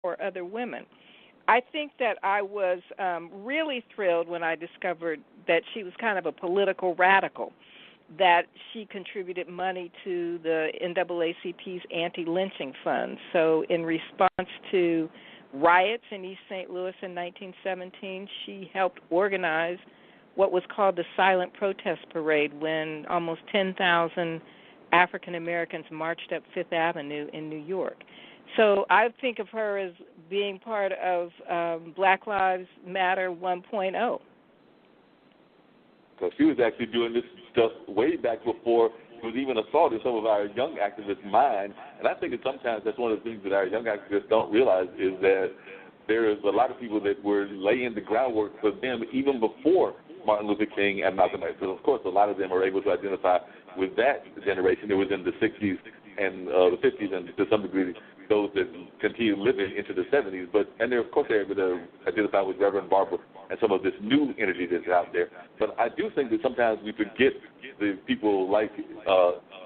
or other women. I think that I was really thrilled when I discovered that she was kind of a political radical, that she contributed money to the NAACP's anti-lynching fund. So in response to riots in East St. Louis in 1917, she helped organize what was called the Silent Protest Parade, when almost 10,000 African Americans marched up Fifth Avenue in New York. So I think of her as being part of Black Lives Matter 1.0. So she was actually doing this stuff way back before it was even a thought in some of our young activists' mind. And I think that sometimes that's one of the things that our young activists don't realize is that there is a lot of people that were laying the groundwork for them even before Martin Luther King and Malcolm X. So, of course, a lot of them are able to identify with that generation. It was in the 60s and the 50s and to some degree those that continue living into the 70s. And they're, of course, they're able to identify with Reverend Barber and some of this new energy that's out there. But I do think that sometimes we forget the people like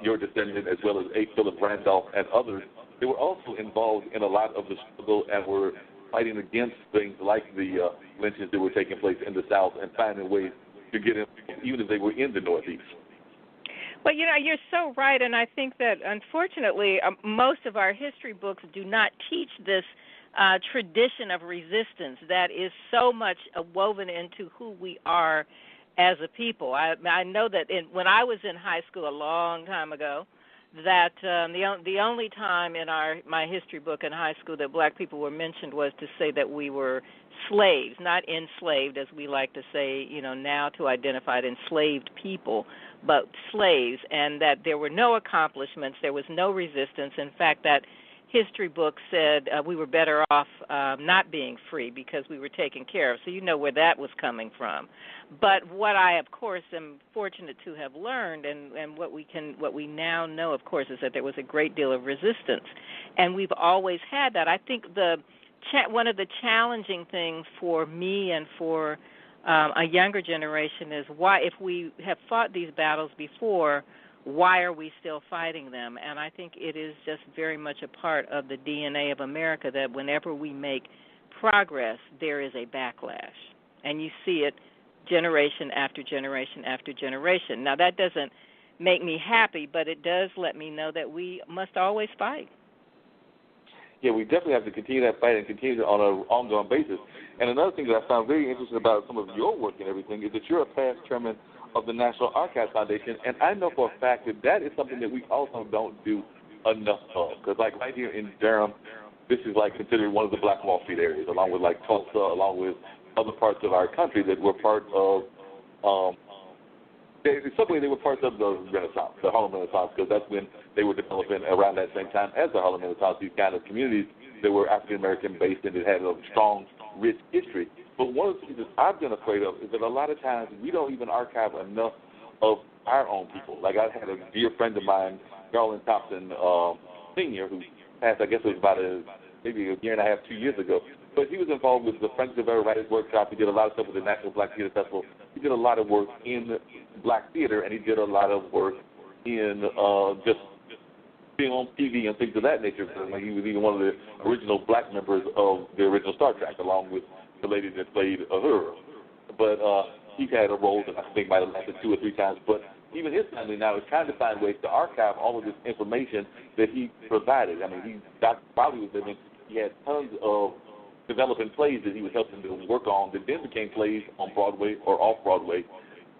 your descendant as well as A. Philip Randolph and others. They were also involved in a lot of the struggle and were fighting against things like the lynchings that were taking place in the South and finding ways to get in, even if they were in the Northeast. Well, you're so right, and I think that, unfortunately, most of our history books do not teach this tradition of resistance that is so much woven into who we are as a people. I know that when I was in high school a long time ago, that the only time in my history book in high school that black people were mentioned was to say that we were slaves, not enslaved, as we like to say, now to identify enslaved people, but slaves, and that there were no accomplishments, there was no resistance. In fact, that history book said we were better off not being free because we were taken care of. So you know where that was coming from. But what I, of course, am fortunate to have learned, and what we now know, of course, is that there was a great deal of resistance, and we've always had that. I think one of the challenging things for me and for a younger generation is why, if we have fought these battles before, why are we still fighting them? And I think it is just very much a part of the DNA of America that whenever we make progress, there is a backlash. And you see it generation after generation after generation. Now, that doesn't make me happy, but it does let me know that we must always fight. Yeah, we definitely have to continue that fight and continue on an ongoing basis. And another thing that I found very interesting about some of your work and everything is that you're a past chairman of the National Archives Foundation, and I know for a fact that is something that we also don't do enough of. Because, like, right here in Durham, this is, like, considered one of the Black Wall Street areas, along with, like, Tulsa, along with other parts of our country that were part of, they were parts of the Renaissance, the Harlem Renaissance, because that's when they were developing around that same time as the Harlem Renaissance, these kind of communities that were African-American based and that had a strong, rich history. But one of the things that I've been afraid of is that a lot of times we don't even archive enough of our own people. Like, I had a dear friend of mine, Garland Thompson Sr., who passed, I guess it was about maybe a year and a half, 2 years ago. But he was involved with the Frank Devere Writers Workshop. He did a lot of stuff with the National Black Theater Festival. He did a lot of work in black theater, and he did a lot of work in just being on TV and things of that nature. Like, he was even one of the original black members of the original Star Trek, along with the lady that played Uhura. But he's had a role that I think might have lasted 2 or 3 times. But even his family now is trying to find ways to archive all of this information that he provided. I mean, while he was living, he had tons of developing plays that he was helping to work on that then became plays on Broadway or off Broadway.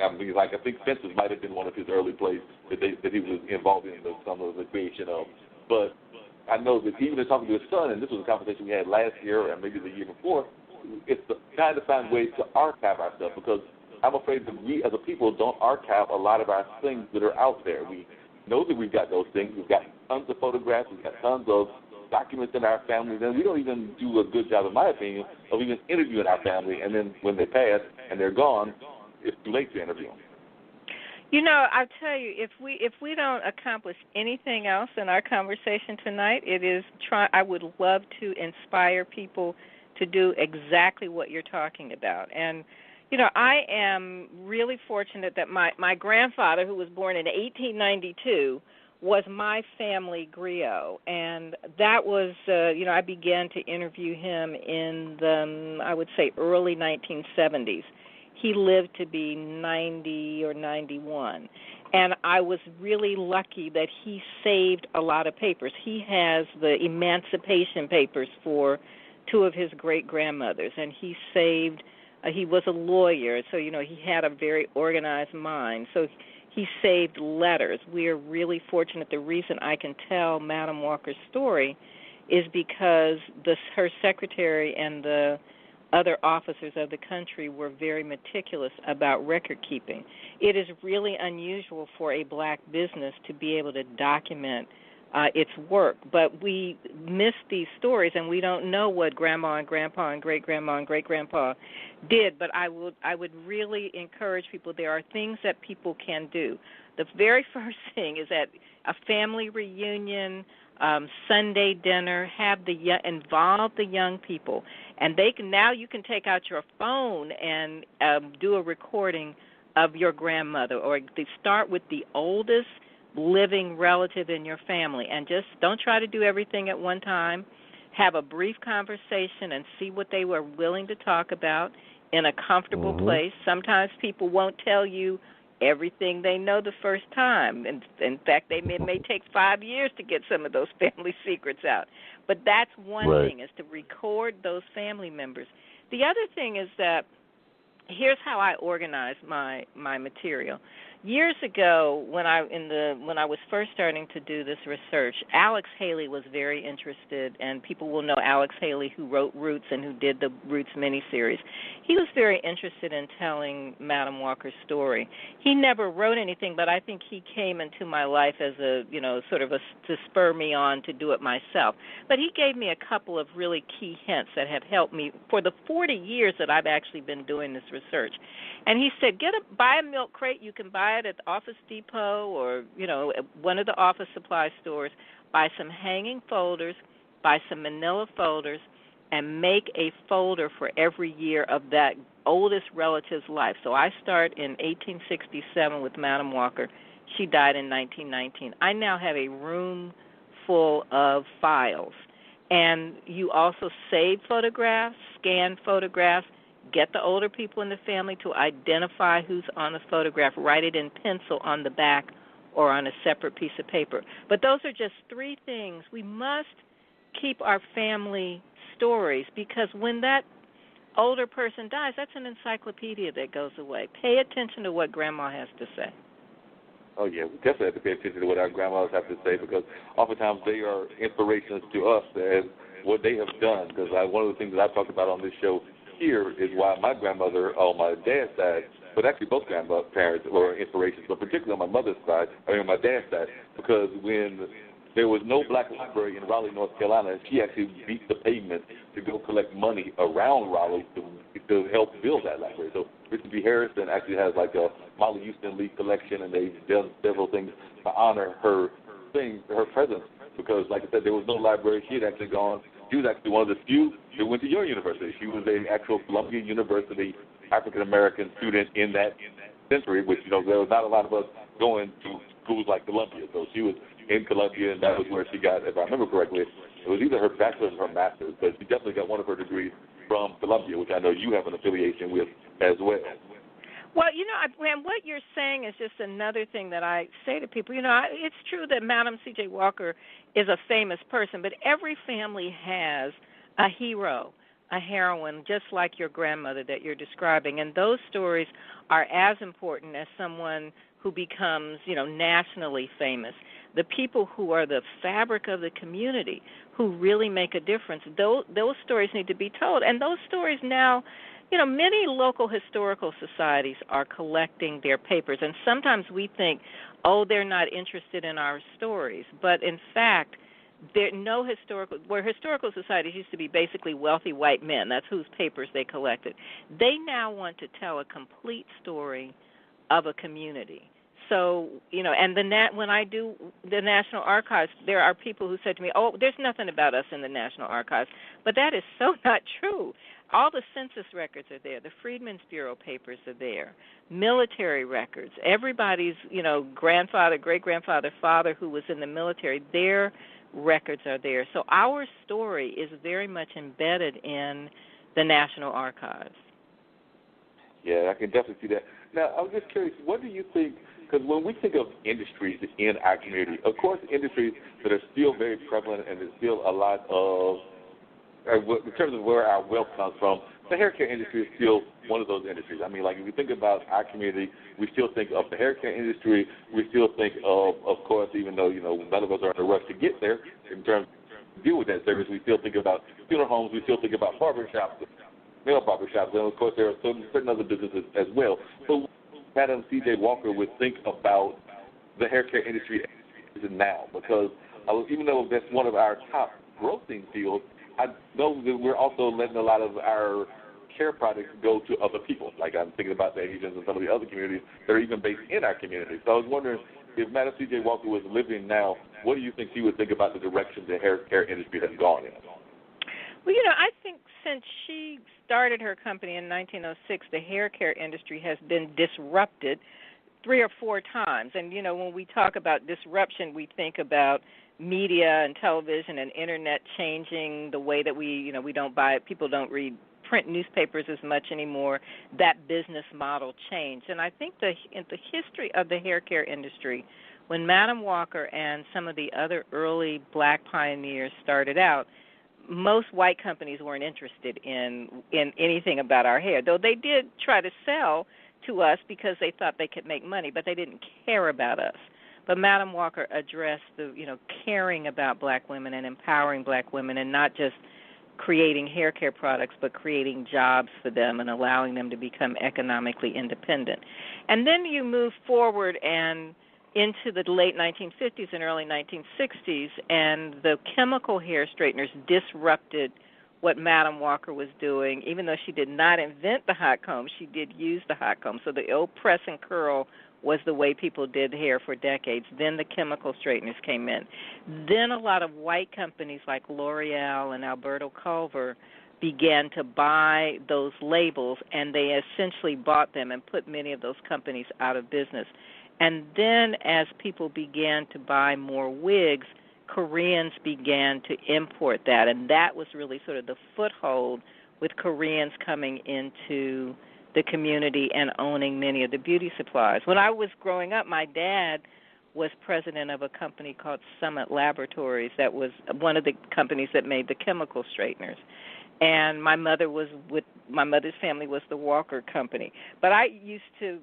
I mean, like, I think Fences might have been one of his early plays that he was involved in some of the creation of. But I know that even in talking to his son, and this was a conversation we had last year and maybe the year before, it's trying to find ways to archive our stuff, because I'm afraid that we as a people don't archive a lot of our things that are out there. We know that we've got those things. We've got tons of photographs. We've got tons of documents in our families, and we don't even do a good job, in my opinion, of even interviewing our family. And then when they pass and they're gone, it's too late to interview them. I tell you, if we don't accomplish anything else in our conversation tonight, it is I would love to inspire people to do exactly what you're talking about. And I am really fortunate that my grandfather, who was born in 1892, was my family griot, and that was, I began to interview him in the, I would say, early 1970s. He lived to be 90 or 91, and I was really lucky that he saved a lot of papers. He has the emancipation papers for two of his great-grandmothers, and he saved, he was a lawyer, so, he had a very organized mind, so he saved letters. We are really fortunate. The reason I can tell Madam Walker's story is because her secretary and the other officers of the country were very meticulous about record keeping. It is really unusual for a black business to be able to document its work, but we miss these stories, and we don't know what Grandma and Grandpa and Great-Grandma and Great-Grandpa did, but I would really encourage people, there are things that people can do. The very first thing is at a family reunion, Sunday dinner, involve the young people, and now you can take out your phone and do a recording of your grandmother, or they start with the oldest living relative in your family, and just don't try to do everything at one time. Have a brief conversation and see what they were willing to talk about in a comfortable place. Sometimes people won't tell you everything they know the first time. In fact, it may take 5 years to get some of those family secrets out. But that's one thing, is to record those family members. The other thing is that here's how I organize my material. Years ago, when I was first starting to do this research, Alex Haley was very interested, and people will know Alex Haley, who wrote Roots and who did the Roots miniseries. He was very interested in telling Madam Walker's story. He never wrote anything, but I think he came into my life as to spur me on to do it myself. But he gave me a couple of really key hints that have helped me for the 40 years that I've actually been doing this research. And he said, buy a milk crate. You can buy it at the Office Depot or, at one of the office supply stores. Buy some hanging folders, buy some manila folders, and make a folder for every year of that oldest relative's life. So I start in 1867 with Madam Walker. She died in 1919. I now have a room full of files. And you also save photographs, scan photographs, get the older people in the family to identify who's on the photograph, write it in pencil on the back or on a separate piece of paper. But those are just three things. We must keep our family stories, because when that older person dies, that's an encyclopedia that goes away. Pay attention to what Grandma has to say. Oh, yeah, we definitely have to pay attention to what our grandmas have to say, because oftentimes they are inspirations to us as what they have done. Because one of the things that I've talked about on this show here is why my grandmother on my dad's side, but actually both grandparents were inspirations, but particularly on my mother's side, my dad's side, because when there was no black library in Raleigh, North Carolina, she actually beat the pavement to go collect money around Raleigh to help build that library. So Richard B. Harrison actually has like a Molly Houston Lee collection, and they've done several things to honor her presence, because, like I said, there was no library. She had actually gone. She was actually one of the few that went to your university. She was an actual Columbia University African-American student in that century, which, there was not a lot of us going to schools like Columbia. So she was in Columbia, and that was where she got, if I remember correctly, it was either her bachelor's or her master's, but she definitely got one of her degrees from Columbia, which I know you have an affiliation with as well. Well, and what you're saying is just another thing that I say to people. It's true that Madam C.J. Walker is a famous person, but every family has a hero, a heroine, just like your grandmother that you're describing. And those stories are as important as someone who becomes, nationally famous. The people who are the fabric of the community, who really make a difference, those stories need to be told. And those stories now, many local historical societies are collecting their papers, and sometimes we think, they're not interested in our stories. But in fact, historical societies used to be basically wealthy white men, that's whose papers they collected. They now want to tell a complete story of a community. So, and when I do the National Archives, there are people who said to me, there's nothing about us in the National Archives. But that is so not true. all the census records are there. The Freedmen's Bureau papers are there. Military records. Everybody's, grandfather, great-grandfather, father who was in the military, their records are there. So our story is very much embedded in the National Archives. Yeah, I can definitely see that. Now, I was just curious, what do you think, because when we think of industries in our community, of course, industries that are still very prevalent and there's still a lot of, in terms of where our wealth comes from, the hair care industry is still one of those industries. I mean, like if we think about our community, we still think of the hair care industry. We still think of course, even though, none of us are in a rush to get there in terms of deal with that service, we still think about funeral homes. We still think about barbershops, male barbershops, and of course there are certain other businesses as well. So Madam C.J. Walker would think about the hair care industry now, because even though that's one of our top grossing fields, I know that we're also letting a lot of our care products go to other people. Like I'm thinking about the Asians and some of the other communities that are even based in our community. So I was wondering, if Madam C.J. Walker was living now, what do you think she would think about the direction the hair care industry has gone in? Well, I think since she started her company in 1906, the hair care industry has been disrupted 3 or 4 times. And, when we talk about disruption, we think about media and television and internet changing the way that we don't buy it. People don't read print newspapers as much anymore. That business model changed. And I think in the history of the hair care industry, when Madam Walker and some of the other early black pioneers started out, most white companies weren't interested in anything about our hair, though they did try to sell to us because they thought they could make money, but they didn't care about us. But Madam Walker addressed the, caring about black women and empowering black women, and not just creating hair care products, but creating jobs for them and allowing them to become economically independent. And then you move forward and into the late 1950s and early 1960s, and the chemical hair straighteners disrupted what Madam Walker was doing. Even though she did not invent the hot comb, she did use the hot comb. So the old press and curl was the way people did hair for decades. Then the chemical straighteners came in. Then a lot of white companies like L'Oreal and Alberto Culver began to buy those labels, and they essentially bought them and put many of those companies out of business. And then as people began to buy more wigs, Koreans began to import that, and that was really sort of the foothold with Koreans coming into the community and owning many of the beauty supplies. When I was growing up, my dad was president of a company called Summit Laboratories. That was one of the companies that made the chemical straighteners. And my mother's family was the Walker Company. But I used to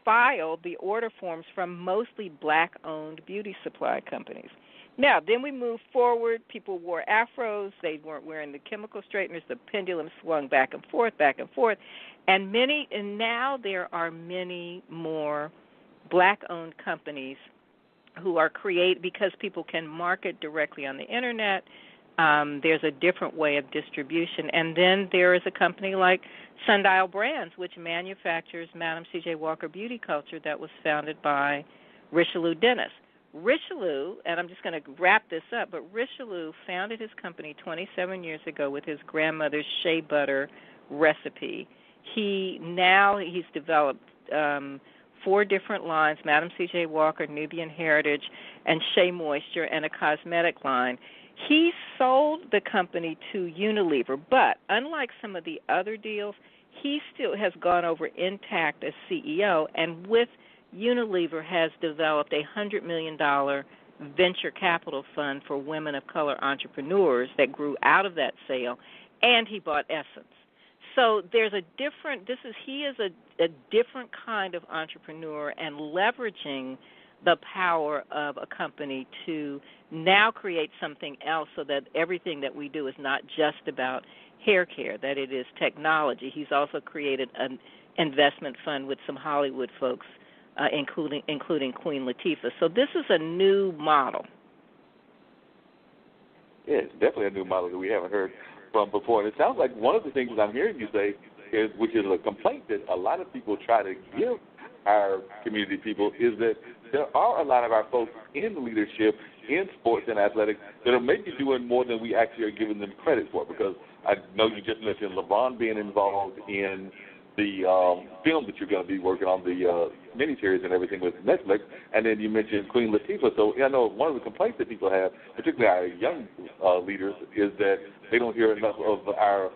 file the order forms from mostly black-owned beauty supply companies. Now, then we moved forward. People wore afros. They weren't wearing the chemical straighteners. The pendulum swung back and forth, and now there are many more black-owned companies who are because people can market directly on the internet. There's a different way of distribution. And then there is a company like Sundial Brands, which manufactures Madam C.J. Walker Beauty Culture, that was founded by Richelieu Dennis. Richelieu, and I'm just going to wrap this up, but Richelieu founded his company 27 years ago with his grandmother's shea butter recipe. He's developed 4 different lines: Madam C.J. Walker, Nubian Heritage, and Shea Moisture, and a cosmetic line. He sold the company to Unilever, but unlike some of the other deals, he still has gone over intact as CEO, and with Unilever has developed a $100 million venture capital fund for women of color entrepreneurs that grew out of that sale, and he bought Essence. So there's he is a different kind of entrepreneur, and leveraging the power of a company to now create something else, so that everything that we do is not just about hair care, that it is technology. He's also created an investment fund with some Hollywood folks, including Queen Latifah. So this is a new model. Yeah, it's definitely a new model that we haven't heard from before. And it sounds like one of the things that I'm hearing you say which is a complaint that a lot of people try to give our community people, is that there are a lot of our folks in leadership, in sports and athletics, that are maybe doing more than we actually are giving them credit for. Because I know you just mentioned LeBron being involved in the film that you're going to be working on, the miniseries and everything with Netflix, and then you mentioned Queen Latifah. So I know one of the complaints that people have, particularly our young leaders, is that they don't hear enough of our